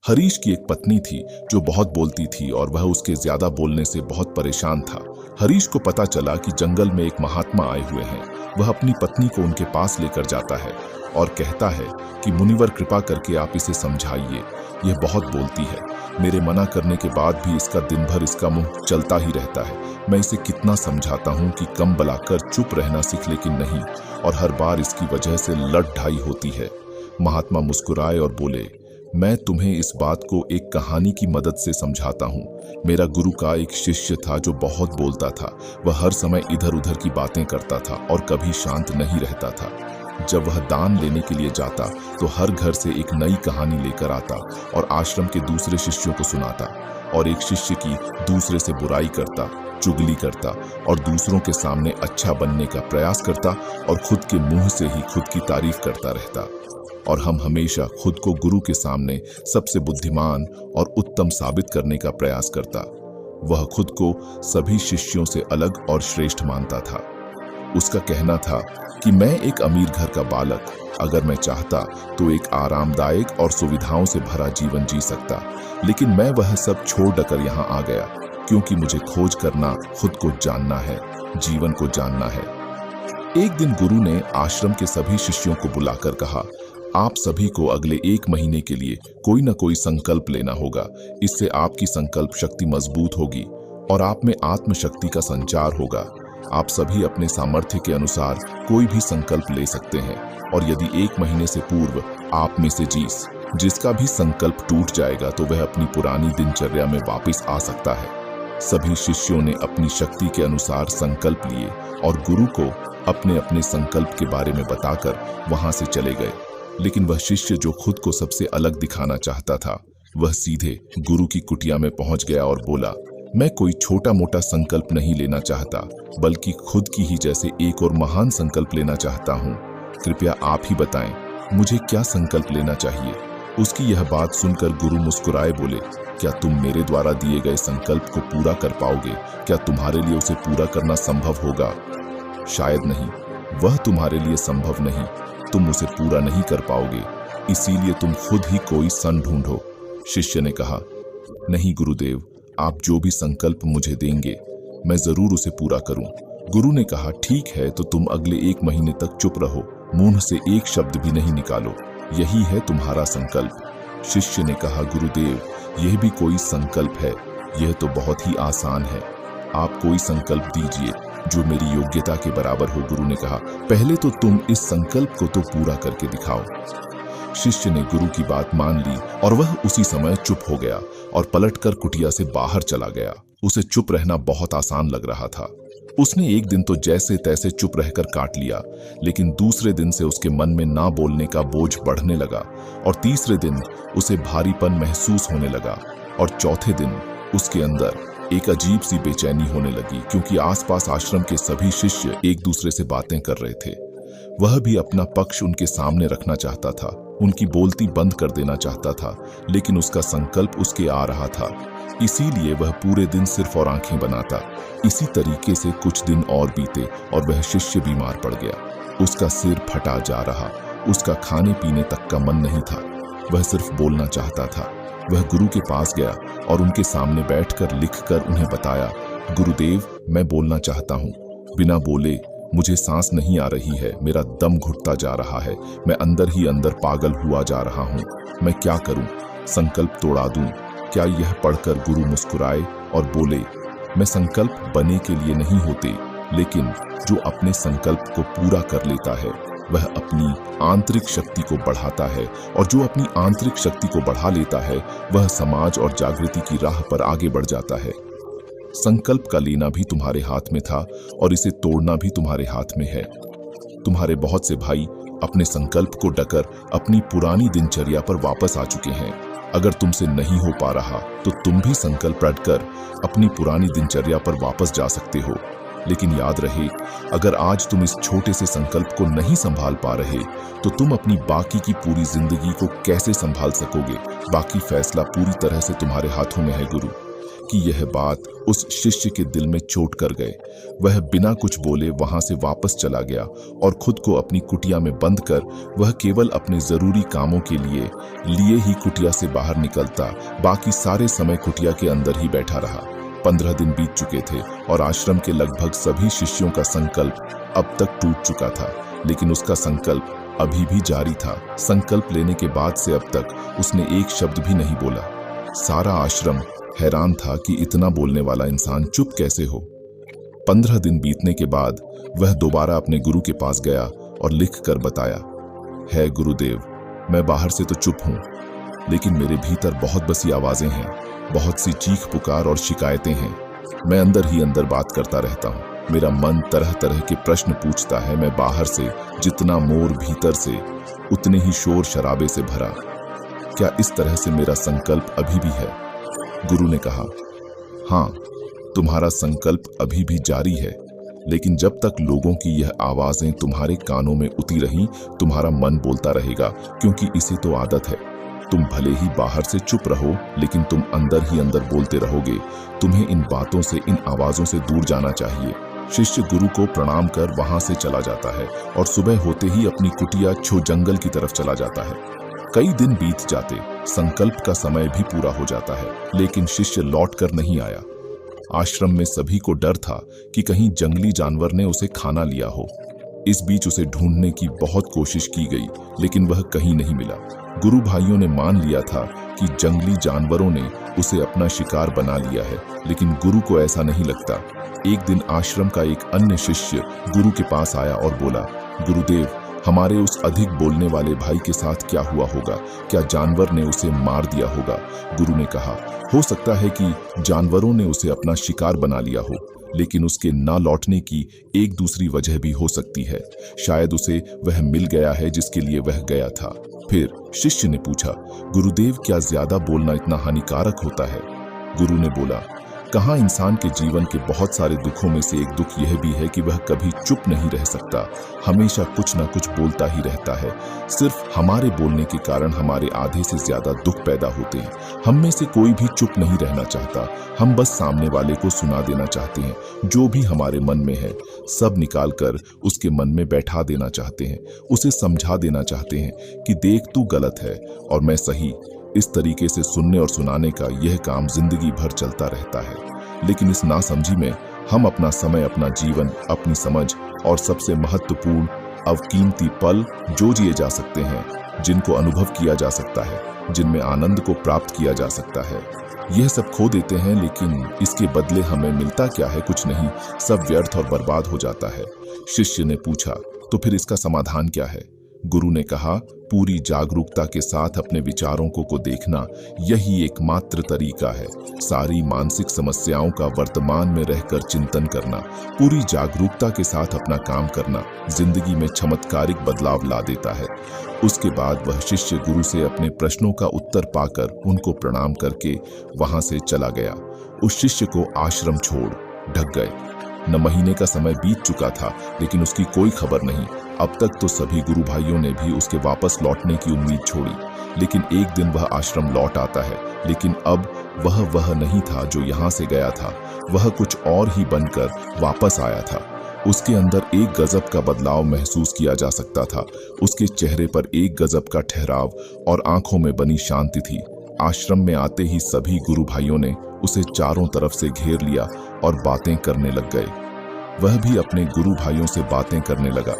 हरीश की एक पत्नी थी जो बहुत बोलती थी और वह उसके ज्यादा बोलने से बहुत परेशान था। हरीश को पता चला कि जंगल में एक महात्मा आए हुए हैं। वह अपनी पत्नी को उनके पास लेकर जाता है और कहता है कि मुनिवर कृपा करके आप इसे समझाइए, यह बहुत बोलती है। मेरे मना करने के बाद भी इसका दिन भर इसका मुंह चलता ही रहता है। मैं इसे कितना समझाता हूँ कि कम बलाकर चुप रहना सीख, लेकिन नहीं, और हर बार इसकी वजह से लड़-ढाई होती है। महात्मा मुस्कुराए और बोले, मैं तुम्हें इस बात को एक कहानी की मदद से समझाता हूँ। मेरा गुरु का एक शिष्य था जो बहुत बोलता था। वह हर समय इधर उधर की बातें करता था और कभी शांत नहीं रहता था। जब वह दान लेने के लिए जाता तो हर घर से एक नई कहानी लेकर आता और आश्रम के दूसरे शिष्यों को सुनाता, और एक शिष्य की दूसरे से बुराई करता, चुगली करता और दूसरों के सामने अच्छा बनने का प्रयास करता और खुद के मुंह से ही खुद की तारीफ करता रहता। और हम हमेशा खुद को गुरु के सामने सबसे बुद्धिमान और उत्तम साबित करने का प्रयास करता। वह खुद को सभी शिष्यों से अलग और श्रेष्ठ मानता था। उसका कहना था कि मैं एक अमीर घर का बालक, अगर मैं चाहता तो एक आरामदायक और सुविधाओं से भरा जीवन जी सकता, लेकिन मैं वह सब छोड़ कर यहाँ आ गया क्योंकि मुझे खोज करना, खुद को जानना है, जीवन को जानना है। एक दिन गुरु ने आश्रम के सभी शिष्यों को बुलाकर कहा, आप सभी को अगले 1 महीने के लिए कोई न कोई संकल्प लेना होगा। इससे आपकी संकल्प शक्ति मजबूत होगी और आप में आत्मशक्ति का संचार होगा। आप सभी अपने सामर्थ्य के अनुसार कोई भी संकल्प ले सकते हैं, और यदि 1 महीने से पूर्व आप में से जिसका भी संकल्प टूट जाएगा तो वह अपनी पुरानी दिनचर्या में वापस आ सकता है। सभी शिष्यों ने अपनी शक्ति के अनुसार संकल्प लिए और गुरु को अपने अपने संकल्प के बारे में बताकर वहां से चले गए। लेकिन वह शिष्य जो खुद को सबसे अलग दिखाना चाहता था, वह सीधे गुरु की कुटिया में पहुंच गया और बोला, मैं कोई छोटा मोटा संकल्प नहीं लेना चाहता, बल्कि खुद की ही जैसे एक और महान संकल्प लेना चाहता हूँ। कृपया आप ही बताएं, मुझे क्या संकल्प लेना चाहिए। उसकी यह बात सुनकर गुरु मुस्कुराए बोले, क्या तुम मेरे द्वारा दिए गए संकल्प को पूरा कर पाओगे? क्या तुम्हारे लिए उसे पूरा करना संभव होगा? शायद नहीं, वह तुम्हारे लिए संभव नहीं। तुम उसे पूरा नहीं कर पाओगे, इसीलिए तुम खुद ही कोई सन ढूंढो। शिष्य ने कहा, नहीं गुरुदेव, आप जो भी संकल्प मुझे देंगे मैं जरूर उसे पूरा करूं। गुरु ने कहा, ठीक है, तो तुम अगले 1 महीने तक चुप रहो, मुंह से एक शब्द भी नहीं निकालो, यही है तुम्हारा संकल्प। शिष्य ने कहा, गुरुदेव, यह भी कोई संकल्प है? यह तो बहुत ही आसान है। आप कोई संकल्प दीजिए जो मेरी योग्यता के बराबर हो। गुरु ने कहा, पहले तो तुम इस संकल्प को तो पूरा करके दिखाओ। शिष्य ने गुरु की बात मान ली और वह उसी समय चुप हो गया और पलटकर कुटिया से बाहर चला गया। उसे चुप रहना बहुत आसान लग रहा था। उसने एक दिन तो जैसे तैसे चुप रहकर काट लिया, लेकिन दूसरे दिन से उसके मन में ना बोलने का बोझ बढ़ने लगा, और तीसरे दिन उसे भारीपन महसूस होने लगा, और चौथे दिन उसके अंदर एक अजीब सी बेचैनी होने लगी, क्योंकि आसपास आश्रम के सभी शिष्य एक दूसरे से बातें कर रहे थे। वह भी अपना पक्ष उनके सामने रखना चाहता था, उनकी बोलती बंद कर देना चाहता था, लेकिन उसका संकल्प उसके आ रहा था, इसीलिए वह पूरे दिन सिर्फ और आंखें बनाता। इसी तरीके से कुछ दिन और बीते और वह शिष्य बीमार पड़ गया। उसका सिर फटा जा रहा, उसका खाने पीने तक का मन नहीं था, वह सिर्फ बोलना चाहता था। वह गुरु के पास गया और उनके सामने बैठकर लिखकर उन्हें बताया, गुरुदेव, मैं बोलना चाहता हूँ, बिना बोले मुझे सांस नहीं आ रही है, मेरा दम घुटता जा रहा है, मैं अंदर ही अंदर पागल हुआ जा रहा हूँ, मैं क्या करूँ? संकल्प तोड़ा दूं? क्या? यह पढ़कर गुरु मुस्कुराए और बोले, मैं संकल्प बने के लिए नहीं होते, लेकिन जो अपने संकल्प को पूरा कर लेता है वह अपनी आंतरिक शक्ति को बढ़ाता है, और जो अपनी आंतरिक शक्ति को बढ़ा लेता है वह समाज और जागृति की राह पर आगे बढ़ जाता है। संकल्प का लेना भी तुम्हारे हाथ में था और इसे तोड़ना भी तुम्हारे हाथ में है। तुम्हारे बहुत से भाई अपने संकल्प को डकर अपनी पुरानी दिनचर्या पर वापस आ चुके हैं। अगर तुमसे नहीं हो पा रहा तो तुम भी संकल्प रखकर अपनी पुरानी दिनचर्या पर वापस जा सकते हो। लेकिन याद रहे, अगर आज तुम इस छोटे से संकल्प को नहीं संभाल पा रहे तो तुम अपनी बाकी की पूरी जिंदगी को कैसे संभाल सकोगे? बाकी फैसला पूरी तरह से तुम्हारे हाथों में है गुरु। कि यह बात उस शिष्य के दिल में चोट कर गए। वह बिना कुछ बोले वहां से वापस चला गया और खुद को अपनी कुटिया में बंद कर वह केवल अपने जरूरी कामों के लिए ही कुटिया से बाहर निकलता, बाकी सारे समय कुटिया के अंदर ही बैठा रहा। 15 दिन बीत चुके थे और आश्रम के लगभग सभी शिष्यों का संकल्प अब तक टूट चुका था, लेकिन उसका संकल्प अभी भी जारी था। संकल्प लेने के बाद से अब तक उसने एक शब्द भी नहीं बोला। सारा आश्रम हैरान था कि इतना बोलने वाला इंसान चुप कैसे हो। 15 दिन बीतने के बाद वह दोबारा अपने गुरु के पास गया और लिख कर बताया, है गुरुदेव, मैं बाहर से तो चुप हूं, लेकिन मेरे भीतर बहुत बसी आवाजें हैं, बहुत सी चीख पुकार और शिकायतें हैं। मैं अंदर ही अंदर बात करता रहता हूं। मेरा मन तरह तरह के प्रश्न पूछता है। मैं बाहर से जितना मोर, भीतर से उतने ही शोर शराबे से भरा। क्या इस तरह से मेरा संकल्प अभी भी है? गुरु ने कहा, हाँ, तुम्हारा संकल्प अभी भी जारी है, लेकिन जब तक लोगों की यह आवाजें तुम्हारे कानों में उतरी रहीं, तुम्हारा मन बोलता रहेगा, क्योंकि इसे तो आदत है। तुम भले ही बाहर से चुप रहो, लेकिन तुम अंदर ही अंदर बोलते रहोगे। तुम्हें इन बातों से, इन आवाजों से दूर जाना चाहिए। शिष्य गुरु को प्रणाम कर वहां से चला जाता है और सुबह होते ही अपनी कुटिया छो जंगल की तरफ चला जाता है। कई दिन बीत जाते, संकल्प का समय भी पूरा हो जाता है, लेकिन शिष्य लौट कर नहीं आया। आश्रम में सभी को डर था कि कहीं जंगली जानवर ने उसे खाना लिया हो। इस बीच उसे ढूंढने की बहुत कोशिश की गई, लेकिन वह कहीं नहीं मिला। गुरु भाइयों ने मान लिया था कि जंगली जानवरों ने उसे अपना शिकार बना लिया है, लेकिन गुरु को ऐसा नहीं लगता। एक दिन आश्रम का एक अन्य शिष्य गुरु के पास आया और बोला, गुरुदेव, हमारे उस अधिक बोलने वाले भाई के साथ क्या हुआ होगा? क्या जानवर ने उसे मार दिया होगा? गुरु ने कहा, हो सकता है कि जानवरों ने उसे अपना शिकार बना लिया हो, लेकिन उसके ना लौटने की एक दूसरी वजह भी हो सकती है। शायद उसे वह मिल गया है जिसके लिए वह गया था। फिर शिष्य ने पूछा, गुरुदेव, क्या ज्यादा बोलना इतना हानिकारक होता है? गुरु ने बोला, कहाँ इंसान के जीवन के बहुत सारे दुखों में से एक दुख यह भी है कि वह कभी चुप नहीं रह सकता, हमेशा कुछ ना कुछ बोलता ही रहता है। सिर्फ हमारे बोलने के कारण हमारे आधे से ज्यादा दुख पैदा होते हैं। हम में से कोई भी चुप नहीं रहना चाहता, हम बस सामने वाले को सुना देना चाहते हैं। जो भी हमारे मन में है सब निकाल कर उसके मन में बैठा देना चाहते हैं, उसे समझा देना चाहते हैं कि देख, तू गलत है और मैं सही। इस तरीके से सुनने और सुनाने का यह काम जिंदगी भर चलता रहता है, लेकिन इस नासमझी में हम अपना समय, अपना जीवन, अपनी समझ और सबसे महत्वपूर्ण अवकीमती पल जो जिए जा सकते हैं, जिनको अनुभव किया जा सकता है, जिनमें आनंद को प्राप्त किया जा सकता है, यह सब खो देते हैं। लेकिन इसके बदले हमें मिलता क्या है? कुछ नहीं, सब व्यर्थ और बर्बाद हो जाता है। शिष्य ने पूछा, तो फिर इसका समाधान क्या है? गुरु ने कहा, पूरी जागरूकता के साथ अपने विचारों को देखना, यही एकमात्र तरीका है। सारी मानसिक समस्याओं का वर्तमान में रहकर चिंतन करना, पूरी जागरूकता के साथ अपना काम करना जिंदगी में चमत्कारिक बदलाव ला देता है। उसके बाद वह शिष्य गुरु से अपने प्रश्नों का उत्तर पाकर उनको प्रणाम करके वहां से चला गया। उस शिष्य को आश्रम छोड़ ढक गए। न महीने का समय बीत चुका था, लेकिन उसकी कोई खबर नहीं। अब तक तो सभी गुरु भाइयों ने भी उसके वापस लौटने की उम्मीद छोड़ी, लेकिन एक दिन वह आश्रम लौट आता है। लेकिन अब वह नहीं था जो यहाँ से गया था, वह कुछ और ही बनकर वापस आया था। उसके अंदर एक गजब का बदलाव महसूस किया जा सकता था। उसके चेहरे पर एक गजब का ठहराव और आंखों में बनी शांति थी। आश्रम में आते ही सभी गुरु भाइयों ने उसे चारों तरफ से घेर लिया और बातें करने लग गए। वह भी अपने गुरु भाइयों से बातें करने लगा।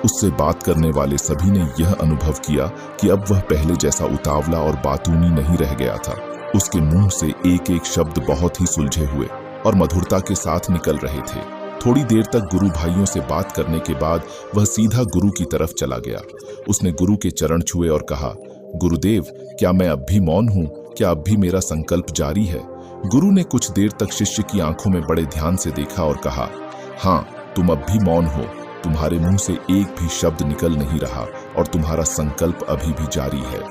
उससे बात करने वाले सभी ने यह अनुभव किया कि अब वह पहले जैसा उतावला और बातूनी नहीं रह गया था। उसके मुंह से एक एक शब्द बहुत ही सुलझे हुए और मधुरता के साथ निकल रहे थे। थोड़ी देर तक गुरु भाइयों से बात करने के बाद वह सीधा गुरु की तरफ चला गया। उसने गुरु के चरण छुए और कहा, गुरुदेव, क्या मैं अब भी मौन हूँ? क्या अब भी मेरा संकल्प जारी है? गुरु ने कुछ देर तक शिष्य की आंखों में बड़े ध्यान से देखा और कहा, हाँ, तुम अब भी मौन हो। तुम्हारे मुंह से एक भी शब्द निकल नहीं रहा और तुम्हारा संकल्प अभी भी जारी है।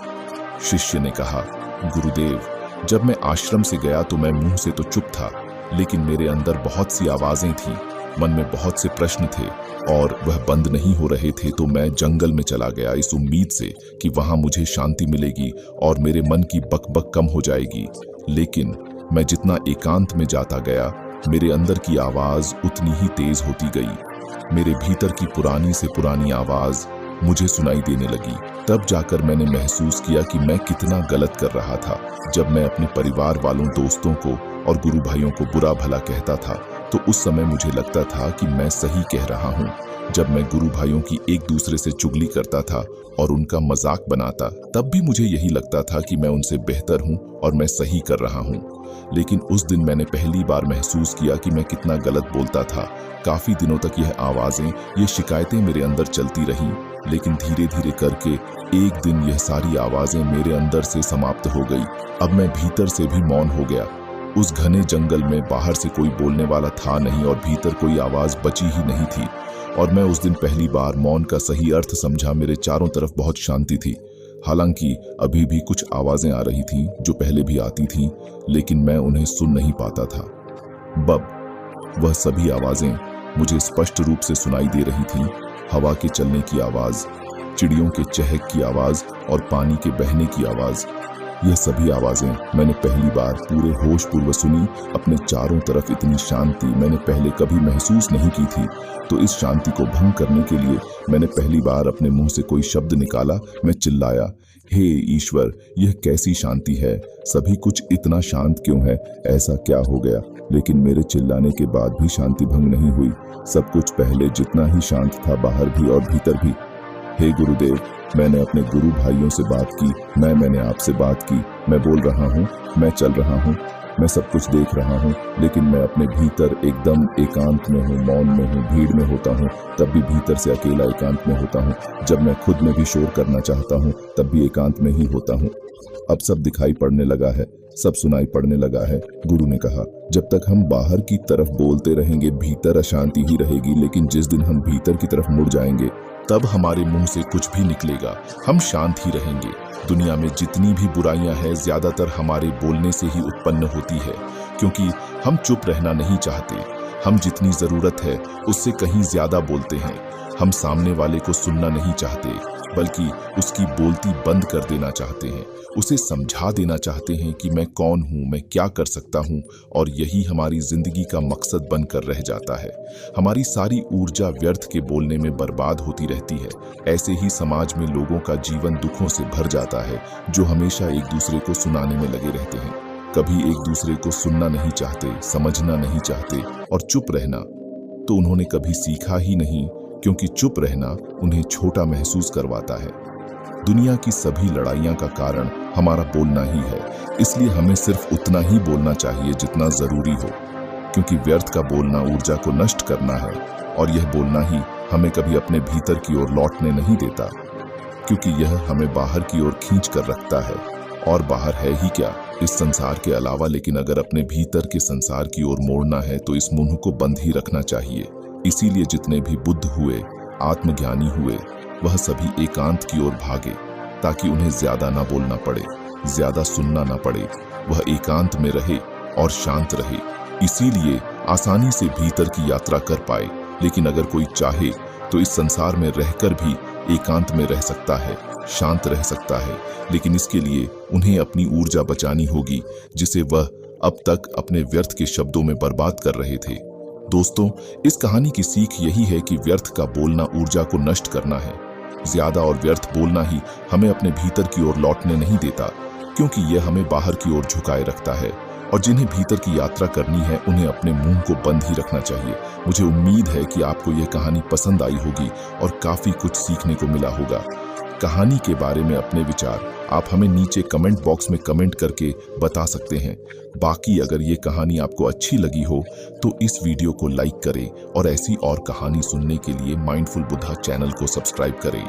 शिष्य ने कहा, गुरुदेव, जब मैं आश्रम से गया तो मैं मुंह से तो चुप था, लेकिन मेरे अंदर बहुत सी आवाजें थीं, मन में बहुत से प्रश्न थे और वह बंद नहीं हो रहे थे। तो मैं जंगल में चला गया इस उम्मीद से कि वहां मुझे शांति मिलेगी और मेरे मन की बकबक कम हो जाएगी। लेकिन मैं जितना एकांत में जाता गया, मेरे अंदर की आवाज उतनी ही तेज होती गई। मेरे भीतर की पुरानी से पुरानी आवाज मुझे सुनाई देने लगी। तब जाकर मैंने महसूस किया कि मैं कितना गलत कर रहा था। जब मैं अपने परिवार वालों, दोस्तों को और गुरु भाइयों को बुरा भला कहता था, तो उस समय मुझे लगता था कि मैं सही कह रहा हूँ। जब मैं गुरु भाइयों की एक दूसरे से चुगली करता था और उनका मजाक बनाता, तब भी मुझे यही लगता था कि मैं उनसे बेहतर हूँ और मैं सही कर रहा हूँ। लेकिन उस दिन मैंने पहली बार महसूस किया कि मैं कितना गलत बोलता था। काफी दिनों तक यह आवाजें, ये शिकायतें मेरे अंदर चलती रहीं, लेकिन धीरे धीरे करके एक दिन यह सारी आवाजें मेरे अंदर से समाप्त हो गई। अब मैं भीतर से भी मौन हो गया। उस घने जंगल में बाहर से कोई बोलने वाला था नहीं और भीतर कोई आवाज बची ही नहीं थी। और मैं उस दिन पहली बार मौन का सही अर्थ समझा। मेरे चारों तरफ बहुत शांति थी। हालांकि अभी भी कुछ आवाजें आ रही थीं जो पहले भी आती थीं, लेकिन मैं उन्हें सुन नहीं पाता था। बब वह सभी आवाजें मुझे स्पष्ट रूप से सुनाई दे रही थीं। हवा के चलने की आवाज, चिड़ियों के चहक की आवाज और पानी के बहने की आवाज। यह सभी आवाजें मैंने पहली बार पूरे होश पूर्वक सुनी। अपने चारों तरफ इतनी शांति मैंने पहले कभी महसूस नहीं की थी। तो इस शांति को भंग करने के लिए मैंने पहली बार अपने मुंह से कोई शब्द निकाला। मैं चिल्लाया, हे ईश्वर, यह कैसी शांति है? सभी कुछ इतना शांत क्यों है? ऐसा क्या हो गया? लेकिन मेरे चिल्लाने के बाद भी शांति भंग नहीं हुई। सब कुछ पहले जितना ही शांत था, बाहर भी और भीतर भी। हे गुरुदेव, मैंने अपने गुरु भाइयों से बात की, मैंने आपसे बात की। मैं बोल रहा हूँ, मैं चल रहा हूँ, मैं सब कुछ देख रहा हूँ, लेकिन मैं अपने भीतर एकदम एकांत में हूँ, मौन में हूँ। भीड़ में होता हूँ तब भी भीतर से अकेला एकांत में होता हूँ। जब मैं खुद में भी शोर करना चाहता हूँ तब भी एकांत में ही होता हूँ। अब सब दिखाई पड़ने लगा है, सब सुनाई पड़ने लगा है। गुरु ने कहा, जब तक हम बाहर की तरफ बोलते रहेंगे भीतर अशांति ही रहेगी, लेकिन जिस दिन हम भीतर की तरफ मुड़ जाएंगे तब हमारे मुंह से कुछ भी निकलेगा, हम शांत ही रहेंगे। दुनिया में जितनी भी बुराइयां हैं, ज्यादातर हमारे बोलने से ही उत्पन्न होती है, क्योंकि हम चुप रहना नहीं चाहते। हम जितनी जरूरत है उससे कहीं ज्यादा बोलते हैं। हम सामने वाले को सुनना नहीं चाहते, बल्कि उसकी बोलती बंद कर देना चाहते हैं। उसे समझा देना चाहते हैं कि मैं कौन हूँ, मैं क्या कर सकता हूँ, और यही हमारी जिंदगी का मकसद बनकर रह जाता है। हमारी सारी ऊर्जा व्यर्थ के बोलने में बर्बाद होती रहती है। ऐसे ही समाज में लोगों का जीवन दुखों से भर जाता है, जो हमेशा एक दूसरे को सुनाने में लगे रहते हैं। कभी एक दूसरे को सुनना नहीं चाहते, समझना नहीं चाहते, और चुप रहना तो उन्होंने कभी सीखा ही नहीं, क्योंकि चुप रहना उन्हें छोटा महसूस करवाता है। दुनिया की सभी लड़ाइयां का कारण हमारा बोलना ही है, इसलिए हमें सिर्फ उतना ही बोलना चाहिए जितना जरूरी हो, क्योंकि व्यर्थ का बोलना ऊर्जा को नष्ट करना है, और यह बोलना ही हमें कभी अपने भीतर की ओर लौटने नहीं देता, क्योंकि यह हमें बाहर की ओर खींच कर रखता है। और बाहर है ही क्या इस संसार के अलावा, लेकिन अगर अपने भीतर के संसार की ओर मोड़ना है तो इस मुंह को बंद ही रखना चाहिए। इसीलिए जितने भी बुद्ध हुए, आत्मज्ञानी हुए, वह सभी एकांत की ओर भागे, ताकि उन्हें ज्यादा ना बोलना पड़े, ज्यादा सुनना ना पड़े। वह एकांत में रहे और शांत रहे, इसीलिए आसानी से भीतर की यात्रा कर पाए। लेकिन अगर कोई चाहे तो इस संसार में रहकर भी एकांत में रह सकता है, शांत रह सकता है, लेकिन इसके लिए उन्हें अपनी ऊर्जा बचानी होगी, जिसे वह अब तक अपने व्यर्थ के शब्दों में बर्बाद कर रहे थे। दोस्तों, इस कहानी की सीख यही है कि व्यर्थ का बोलना ऊर्जा को नष्ट करना है। ज्यादा और व्यर्थ बोलना ही हमें अपने भीतर की ओर लौटने नहीं देता, क्योंकि यह हमें बाहर की ओर झुकाए रखता है। और जिन्हें भीतर की यात्रा करनी है, उन्हें अपने मुंह को बंद ही रखना चाहिए। मुझे उम्मीद है कि आपको यह कहानी पसंद आई होगी और काफी कुछ सीखने को मिला होगा। कहानी के बारे में अपने विचार आप हमें नीचे कमेंट बॉक्स में कमेंट करके बता सकते हैं। बाकी अगर ये कहानी आपको अच्छी लगी हो तो इस वीडियो को लाइक करें और ऐसी और कहानी सुनने के लिए माइंडफुल बुद्धा चैनल को सब्सक्राइब करें।